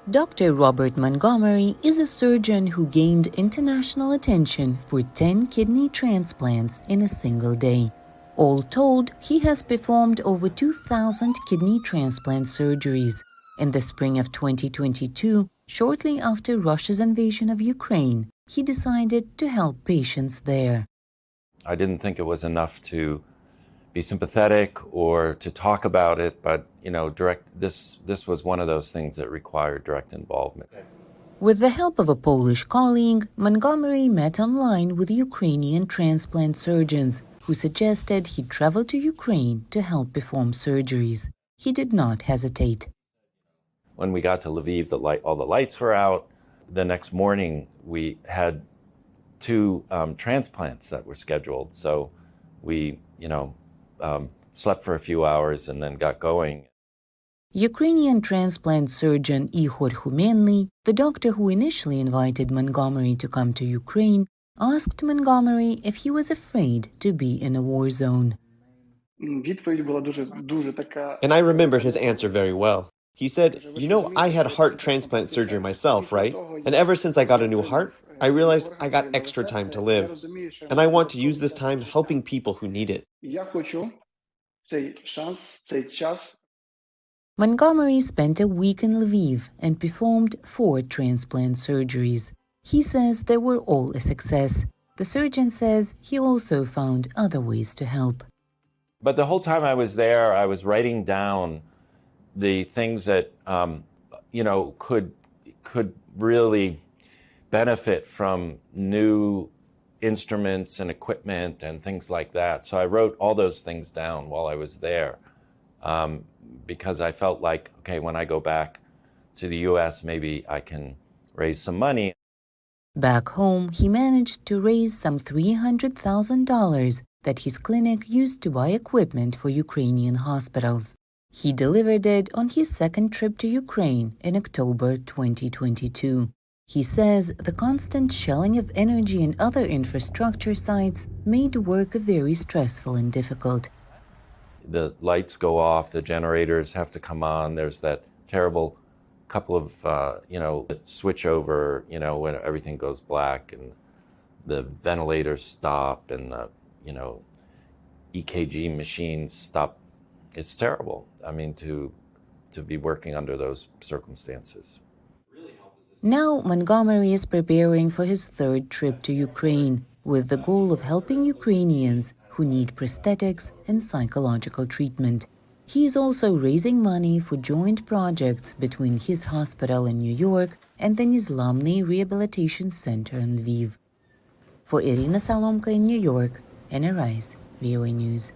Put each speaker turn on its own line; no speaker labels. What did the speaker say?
Dr. Robert Montgomery is a surgeon who gained international attention for 10 kidney transplants in a single day. All told, he has performed over 2,000 kidney transplant surgeries. In the spring of 2022, shortly after Russia's invasion of Ukraine, he decided to help patients there.
I didn't think it was enough to be sympathetic or to talk about it, but this was one of those things that required direct involvement.
With the help of a Polish colleague, Montgomery met online with Ukrainian transplant surgeons who suggested he travel to Ukraine to help perform surgeries. He did not hesitate.
When we got to Lviv, all the lights were out. The next morning, we had two transplants that were scheduled, so we, slept for a few hours and then got going.
Ukrainian transplant surgeon Ihor Humenny, the doctor who initially invited Montgomery to come to Ukraine, asked Montgomery if he was afraid to be in a war zone.
And I remembered his answer very well. He said, I had heart transplant surgery myself, right? And ever since I got a new heart, I realized I got extra time to live. And I want to use this time helping people who need it.
Montgomery spent a week in Lviv and performed 4 transplant surgeries. He says they were all a success. The surgeon says he also found other ways to help.
But the whole time I was there, I was writing down the things that, could really benefit from new instruments and equipment and things like that. So I wrote all those things down while I was there because I felt like, okay, when I go back to the U.S., maybe I can raise some money.
Back home, he managed to raise some $300,000 that his clinic used to buy equipment for Ukrainian hospitals. He delivered it on his second trip to Ukraine in October 2022. He says the constant shelling of energy and other infrastructure sites made work very stressful and difficult.
The lights go off, the generators have to come on, there's that terrible couple of, switch over, when everything goes black and the ventilators stop and the, EKG machines stop. It's terrible. I mean, to be working under those circumstances.
Now Montgomery is preparing for his third trip to Ukraine with the goal of helping Ukrainians who need prosthetics and psychological treatment. He is also raising money for joint projects between his hospital in New York and the Nizlamny Rehabilitation Center in Lviv. For Irina Salomka in New York, Anna Rice, VOA News.